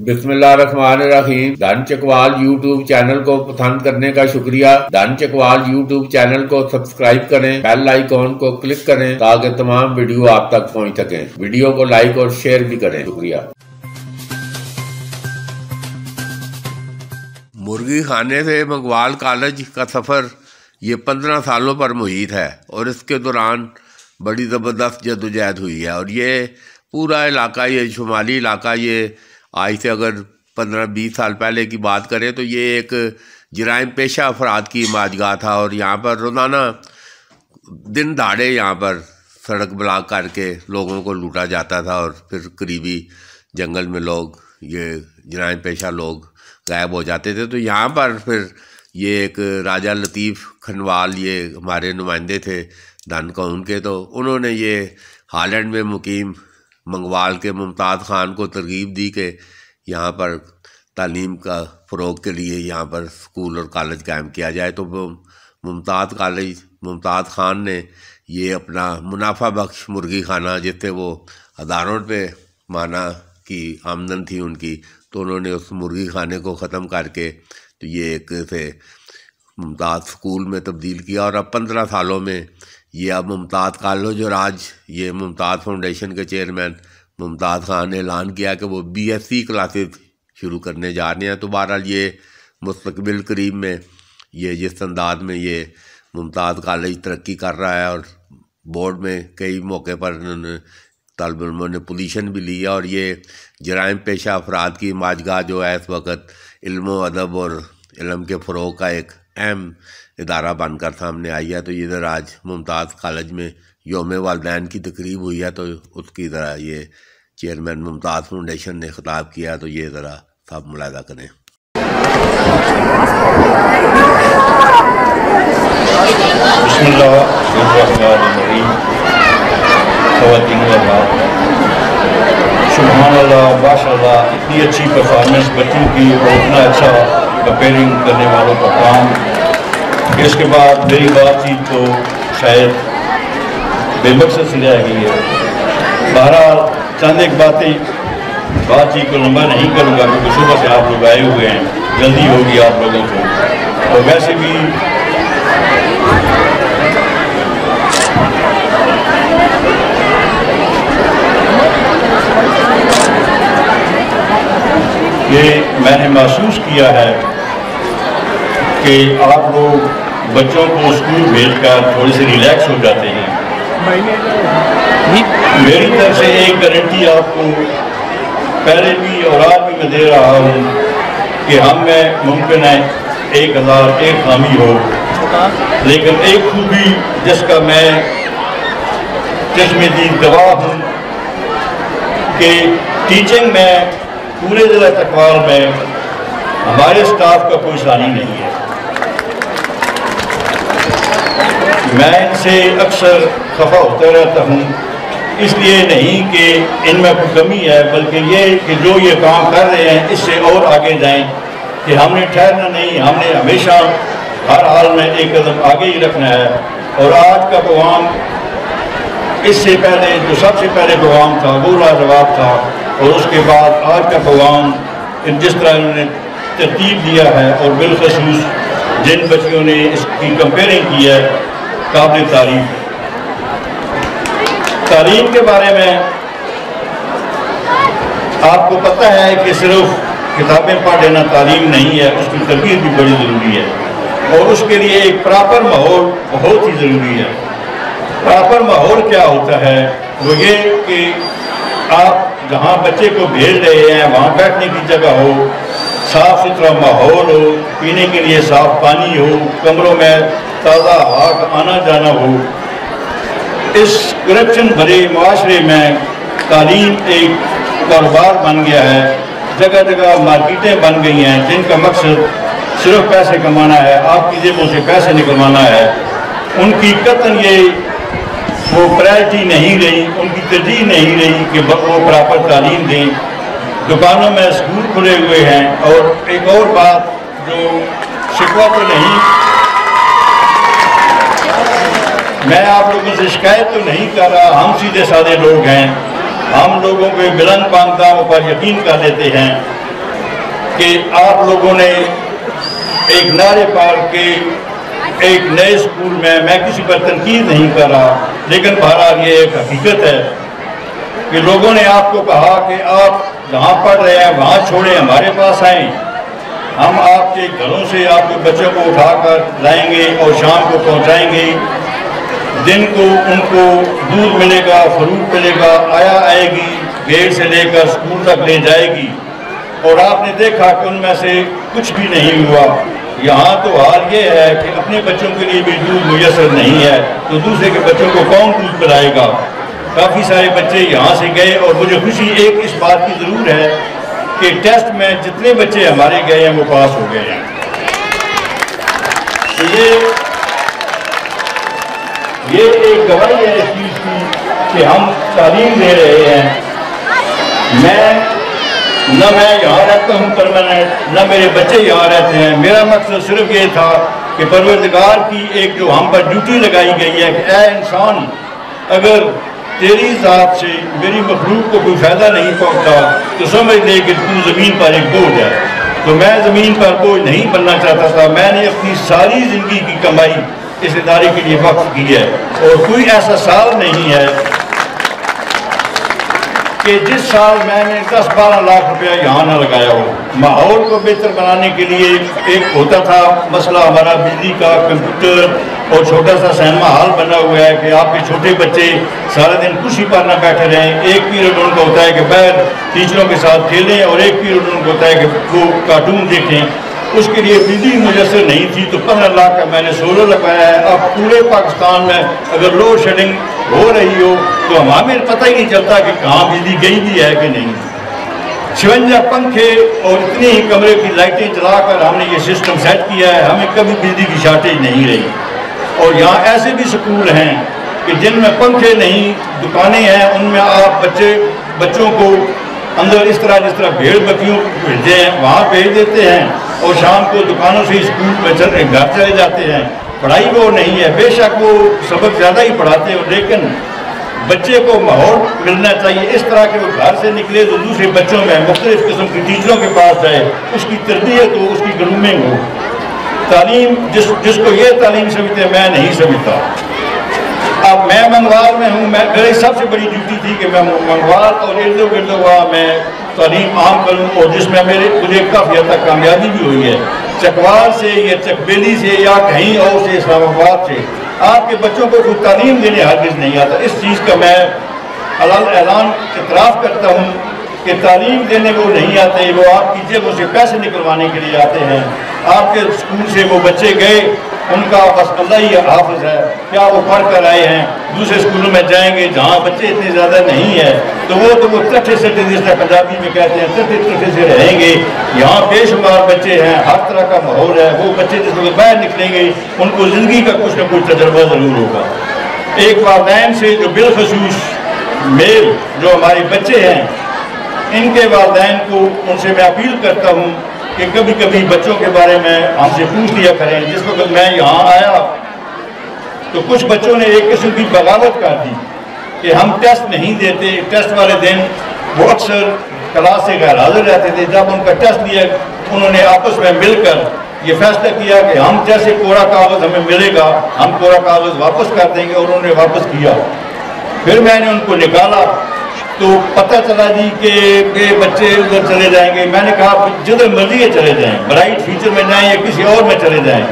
बिस्मिल्लाहिर्रहमानिर्रहीम। धन Chakwal YouTube channel को पसंद करने का शुक्रिया। धन चकवाल यूट्यूब चैनल को सब्सक्राइब करें, बेल आइकॉन को क्लिक करें ताकि तमाम वीडियो आप तक पहुंच सकें। वीडियो को लाइक और शेयर भी करें। शुक्रिया। मुर्गी खाने से मंगवाल कॉलेज का सफ़र ये 15 सालों पर मुहित है और इसके दौरान बड़ी ज़बरदस्त जद्दोजहद हुई है। और ये पूरा इलाका, ये शुमाली इलाका, ये आज से अगर 15-20 साल पहले की बात करें तो ये एक जराइम पेशा अफराद की इमाजगाह था। और यहाँ पर रोज़ाना दिन दहाड़े यहाँ पर सड़क ब्लॉक करके लोगों को लूटा जाता था और फिर करीबी जंगल में लोग, ये जराइम पेशा लोग गायब हो जाते थे। तो यहाँ पर फिर ये एक राजा लतीफ़ खनवाल, ये हमारे नुमाइंदे थे धन कौन के, तो उन्होंने ये हालैंड में मुकीम मंगवाल के मुमताज़ ख़ान को तरगीब दी कि यहाँ पर तालीम का फ़रोग़ के लिए यहाँ पर स्कूल और कॉलेज कायम किया जाए। तो वो मुमताज़ ख़ान ने ये अपना मुनाफा बख्श मुर्गी खाना, जिससे वो हज़ारों रुपये माना की आमदन थी उनकी, तो उन्होंने उस मुर्गी खाने को ख़त्म करके तो ये एक से मुमताज़ स्कूल में तब्दील किया। और अब 15 सालों में ये अब मुमताज़ कॉलेज, और आज ये मुमताज़ फाउंडेशन के चेयरमैन मुमताज़ ख़ान ने ऐलान किया कि वो BSc क्लासेस शुरू करने जा रहे हैं। तो बहरहाल ये मुस्तकबिल करीब में ये जिस अंदाज में ये मुमताज़ कॉलेज तरक्की कर रहा है और बोर्ड में कई मौके पर उन्होंने तालिब इल्मों ने पोजीशन भी ली है। और ये जराइम पेशा अफराद की माजगाह जो है इस वक्त इल्म अदब और इल्म के फ़रोग़ का एक अहम इदारा बनकर सामने आई है। तो इधर आज मुमताज़ कॉलेज में यौम वालिदैन की तकरीब हुई है, तो उसकी ज़रा ये चेयरमैन मुमताज़ फाउंडेशन ने ख़िताब किया, तो ये ज़रा सब मुलाहिज़ा करें। बिस्मिल्लाहिर्रहमानिर्रहीम। सुभानअल्लाह, माशाअल्लाह, इतनी अच्छी परफॉर्मेंस बच्चों की और इतना अच्छा कंपेयरिंग करने वालों का काम। इसके बाद मेरी बातचीत तो शायद बेमकसद सी रह गई है। बहरहाल चंद एक बातचीत को लंबा नहीं करूँगा क्योंकि सुबह से आप लोग आए हुए हैं, जल्दी होगी आप लोगों को। और वैसे भी ये मैंने महसूस किया है कि आप लोग बच्चों को स्कूल भेजकर थोड़े से रिलैक्स हो जाते हैं। मेरी तरफ से एक गारंटी आपको पहले भी और आज भी मैं दे रहा हूँ कि हम में मुमकिन है 1001 खामी हो, लेकिन एक खूबी जिसका मैं चश्मेदीद गवाह हूँ कि टीचिंग में पूरे ज़िला चकवाल में हमारे स्टाफ का कोई सानी नहीं है। मैं इनसे अक्सर खफा होता रहता हूँ, इसलिए नहीं कि इनमें कोई कमी है, बल्कि ये कि जो ये काम कर रहे हैं इससे और आगे जाएं, कि हमने ठहरना नहीं, हमने हमेशा हर हाल में एक कदम आगे ही रखना है। और आज का प्रोग्राम, इससे पहले जो सबसे पहले प्रोग्राम था वो लाजवाब था, और उसके बाद आज का प्रोग्राम जिस तरह इन्होंने तरतीब दिया है और बिलखसूस जिन बच्चियों ने इसकी कंपेयरिंग की है, काबिल तारीफ। तालीम के बारे में आपको पता है कि सिर्फ किताबें पढ़ लेना तालीम नहीं है, उसकी तरबियत भी बड़ी ज़रूरी है। और उसके लिए एक प्रॉपर माहौल बहुत ही ज़रूरी है। प्रॉपर माहौल क्या होता है? वो ये कि आप जहाँ बच्चे को भेज रहे हैं वहाँ बैठने की जगह हो, साफ़ सुथरा माहौल हो, पीने के लिए साफ़ पानी हो, कमरों में ताज़ा हवा का आना जाना हो। इस करप्शन भरे माशरे में तालीम एक कारोबार बन गया है। जगह जगह मार्केटें बन गई हैं जिनका मकसद सिर्फ पैसे कमाना है, आपकी जेबों से पैसे निकलवाना है। उनकी कतन ये वो प्रायोरिटी नहीं रही, उनकी तरजीह नहीं रही कि वो प्रॉपर तालीम दें। दुकानों में स्कूल खुले हुए हैं। और एक और बात जो शिकवा तो नहीं, मैं आप लोगों से शिकायत तो नहीं कर रहा, हम सीधे साधे लोग हैं, हम लोगों के बुलंद पांताओं पर यकीन कर लेते हैं। कि आप लोगों ने एक नारे पार के एक नए स्कूल में, मैं किसी पर तनकीद नहीं कर रहा, लेकिन बहरहाल ये एक हकीकत है कि लोगों ने आपको कहा कि आप जहाँ पढ़ रहे हैं वहाँ छोड़ें, हमारे पास आएँ, हम आपके घरों से आपके बच्चों को उठाकर लाएंगे और शाम को पहुँचाएंगे। दिन को उनको दूध मिलेगा, फ्रूट मिलेगा, आया आएगी, गेट से लेकर स्कूल तक ले जाएगी। और आपने देखा कि उनमें से कुछ भी नहीं हुआ। यहाँ तो हाल ये है कि अपने बच्चों के लिए भी दूध मुयसर नहीं है, तो दूसरे के बच्चों को कौन दूध पिलाएगा। काफ़ी सारे बच्चे यहाँ से गए और मुझे खुशी एक इस बात की ज़रूर है कि टेस्ट में जितने बच्चे हमारे गए हैं वो पास हो गए हैं। तो ये एक गवाही है इस चीज़ की कि हम तालीम दे रहे हैं। मैं यहाँ रहता हूँ परमानेंट, न मेरे बच्चे यहाँ रहते हैं। मेरा मकसद सिर्फ ये था कि परवरदिगार की एक जो हम पर ड्यूटी लगाई गई है कि ऐ इंसान, अगर तेरी ज़ात से मेरी मखलूक को कोई फ़ायदा नहीं पहुँचता तो समझ ले कि तू ज़मीन पर एक बोझ है। तो मैं ज़मीन पर बोझ नहीं बनना चाहता था। मैंने अपनी सारी ज़िंदगी की कमाई इस इदारे के लिए वक्फ की है और कोई ऐसा साल नहीं है कि जिस साल मैंने 10-12 लाख रुपया यहाँ ना लगाया हो। माहौल को बेहतर बनाने के लिए एक होता था मसला हमारा बिजली का, कंप्यूटर और छोटा सा सिनेमा हॉल बना हुआ है कि आपके छोटे बच्चे सारा दिन कुर्सी पर ना बैठे रहें। एक पीरियड उनको होता है कि बाहर टीचरों के साथ खेलें और एक पीरियड उनको होता है कि वो कार्टून देखें। उसके लिए बिजली मुयसर नहीं थी तो 15 लाख का मैंने सोलर लगाया है। अब पूरे पाकिस्तान में अगर लोड शेडिंग हो रही हो तो हमें पता ही नहीं चलता कि कहाँ बिजली गई भी है कि नहीं। 56 पंखे और इतनी ही कमरे की लाइटें जलाकर हमने ये सिस्टम सेट किया है, हमें कभी बिजली की शॉर्टेज नहीं रही। और यहाँ ऐसे भी स्कूल हैं कि जिनमें पंखे नहीं, दुकानें हैं, उनमें आप बच्चों को अंदर इस तरह जिस तरह भेड़ बकरियों को भेजते हैं वहाँ भेज देते हैं और शाम को दुकानों से स्कूल में घर चले जाते हैं। पढ़ाई वो नहीं है, बेशक वो सबक ज़्यादा ही पढ़ाते हैं, लेकिन बच्चे को माहौल मिलना चाहिए इस तरह के वो घर से निकले तो दूसरे बच्चों में मुख्तलिफ़ किस्म की टीचरों के पास जाए, उसकी तरबियत हो, उसकी ग्रूमिंग हो। तालीम जिसको ये तालीम समझते मैं नहीं समझता। अब मैं मंगवाल में हूँ, मेरी सबसे बड़ी ड्यूटी थी कि मैं मंगवाल और इर्द गिर्द हुआ मैं तालीम आम करूँ और जिसमें मुझे काफ़ी हद तक कामयाबी भी हुई है। चकवाल से या चकबेली से या कहीं और से, इस्लामाबाद से आपके बच्चों को कोई तालीम देने हरगिज़ नहीं आता। इस चीज़ का मैं ऐलान इतराफ़ करता हूँ कि तालीम देने वो नहीं आते, वो आपकी जेबों से पैसे निकलवाने के लिए आते हैं। आपके स्कूल से वो बच्चे गए, उनका बस अल्लाह ही हाफ़िज़ है, क्या वो पढ़ कर आए हैं। दूसरे स्कूलों में जाएंगे जहाँ बच्चे इतने ज़्यादा नहीं है तो वो टट्ठे सट्ठे जिसका पंजाबी में कहते हैं टट्ठे से रहेंगे। यहाँ बेशुमार बच्चे हैं, हर तरह का माहौल है। वो बच्चे जिस वक्त बाहर निकलेंगे उनको ज़िंदगी का कुछ ना कुछ तजर्बा ज़रूर होगा। एक वालिदैन से जो बिलखसूस मेल जो हमारे बच्चे हैं, इनके वालिदैन को उनसे मैं अपील करता हूँ कि कभी कभी बच्चों के बारे में हमसे पूछ लिया करें। जिस वक्त मैं यहाँ आया तो कुछ बच्चों ने एक किस्म की बगावत कर दी कि हम टेस्ट नहीं देते। टेस्ट वाले दिन वो अक्सर क्लास से गैर हाजिर रहते थे। जब उनका टेस्ट लिया उन्होंने आपस में मिलकर ये फैसला किया कि हम जैसे कोरा कागज़ हमें मिलेगा हम कोरा कागज़ वापस कर देंगे, और उन्होंने वापस किया। फिर मैंने उनको निकाला तो पता चला जी कि बच्चे उधर चले जाएंगे। मैंने कहा जिधर मर्जी है चले जाएं, ब्राइट फ्यूचर में जाएं या किसी और में चले जाएं,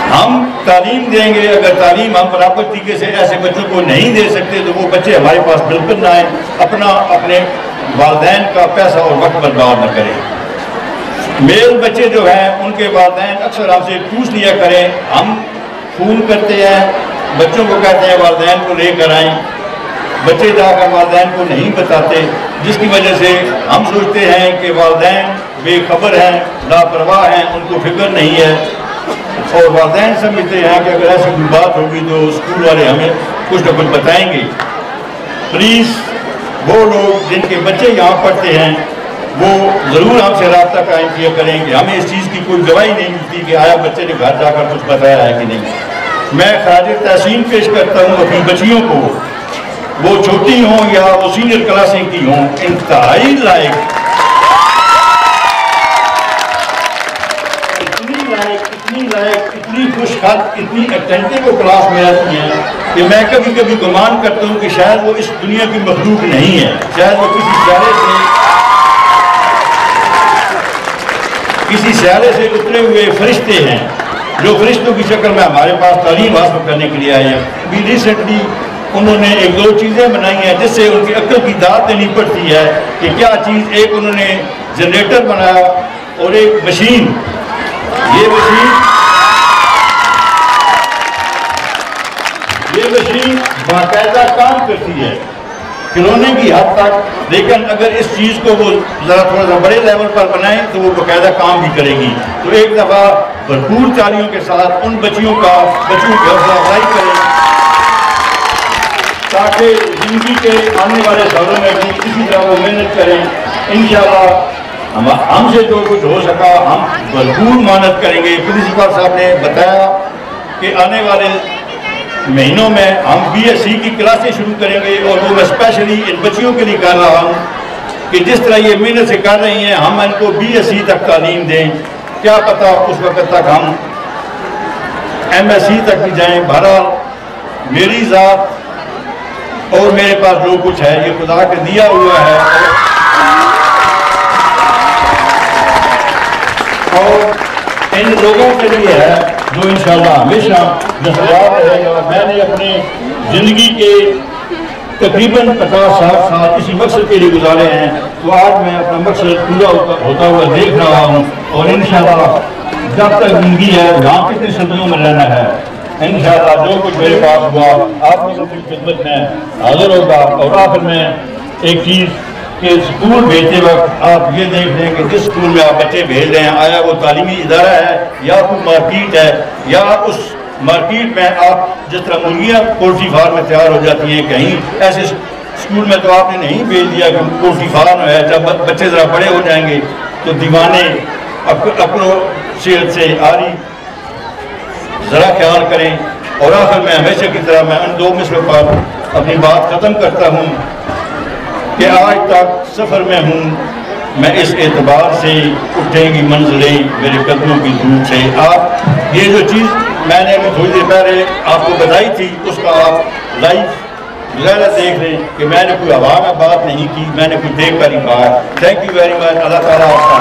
हम तालीम देंगे। अगर तालीम हम बराबर तरीके से ऐसे बच्चों को नहीं दे सकते तो वो बच्चे हमारे पास बिल्कुल ना आए, अपने वालिदैन का पैसा और वक्त बर्बाद न करें। मेल बच्चे जो हैं उनके वालिदैन अक्सर हमसे पूछ लिया करें, हम फ़ोन करते हैं, बच्चों को कहते हैं वालिदैन को लेकर आएँ, बच्चे जाकर वालिदैन को नहीं बताते, जिसकी वजह से हम सोचते हैं कि वालिदैन बेखबर हैं, लापरवाह हैं, उनको फिक्र नहीं है। और वालिदैन समझते हैं कि अगर ऐसी कोई बात होगी तो स्कूल वाले हमें कुछ न कुछ बताएंगे। प्लीज़ वो लोग जिनके बच्चे यहाँ पढ़ते हैं वो ज़रूर हमसे रब्ता कायम किया करेंगे। हमें इस चीज़ की कोई गवाही नहीं मिलती कि आया बच्चे ने घर जाकर कुछ बताया है कि नहीं। मैं खराज तहसीन पेश करता हूँ अपनी बच्चियों को, वो छोटी हों या वो सीनियर क्लासें की हों, इंतहाई लायक कुछ खत इतनी अटेंटिव क्लास में रहती हैं कि मैं कभी कभी गुमान करता हूँ कि शायद वो इस दुनिया की मखलूक नहीं है, शायद वो किसी स्यारे से उतरे हुए फरिश्ते हैं जो फरिश्तों की शक्ल में हमारे पास तालीम हासिल करने के लिए आए हैं। अभी रिसेंटली उन्होंने एक दो चीज़ें बनाई हैं जिससे उनकी अक्ल की दाद देनी पड़ती है कि क्या चीज़। एक उन्होंने जनरेटर बनाया और एक मशीन, ये मशीन बाकायदा काम करती है खिलौने की हद तक, लेकिन अगर इस चीज़ को वो ज़रा थोड़ा सा बड़े लेवल पर बनाएं तो वो बाकायदा काम भी करेगी। तो एक दफ़ा भरपूर तालियों के साथ उन बच्चियों की हौसला अफजाई करें ताकि ज़िंदगी के आने वाले सालों में भी इसी तरह वो मेहनत करें। इंशाअल्लाह हमसे जो कुछ हो सका हम भरपूर मेहनत करेंगे। प्रिंसिपल साहब ने बताया कि आने वाले महीनों में हम BSc की क्लासें शुरू करेंगे और वो मैं स्पेशली इन बच्चियों के लिए कर रहा हूँ कि जिस तरह ये मेहनत से कर रही हैं हम इनको BSc तक तालीम दें। क्या पता उस वक्त तक हम MSc तक भी जाएं। बहरहाल मेरी ज़ात और मेरे पास जो कुछ है ये खुदा के दिया हुआ है और इन लोगों के लिए है जो इंशाअल्लाह हमेशा दस्तयाब रहेगा। मैंने अपने ज़िंदगी के तकरीबन 50-60 साल इसी मकसद के लिए गुजारे हैं, तो आज मैं अपना मकसद पूरा होता हुआ देख रहा हूँ और इंशाअल्लाह जब तक ज़िंदगी है यहाँ कितनी सदियों में रहना है, इंशाअल्लाह जो कुछ मेरे पास हुआ आप लोगों की खिदमत में हाजिर होगा। और आखिर में एक चीज़ कि स्कूल भेजते वक्त आप ये देख लें कि जिस स्कूल में आप बच्चे भेज रहे हैं आया वो तालीमी इदारा है या कोई मार्केट है, या उस मार्केट में आप जिस तरह मुर्गियाँ पोल्ट्री फार्म में तैयार हो जाती हैं, कहीं ऐसे स्कूल में तो आपने नहीं भेज दिया कि पोल्ट्री फार्म है। जब बच्चे ज़रा बड़े हो जाएंगे तो दीवाने अपनों सेहत से आ रही ज़रा ख्याल करें। और आखिर में हमेशा की तरह मैं उन दो मिसरों पर अपनी बात ख़त्म करता हूँ कि आज तक सफ़र में हूँ मैं, इस एतबार से उठेंगी मंजिलें मेरे कदमों की दूर से। आप ये जो चीज़ मैंने अभी थोड़ी देर पहले आपको बताई थी उसका आप लाइव ज़रा देख लें कि मैंने कोई हवा में बात नहीं की, मैंने कुछ देख कर ही कहा। Thank you very much. Allah Taala आपका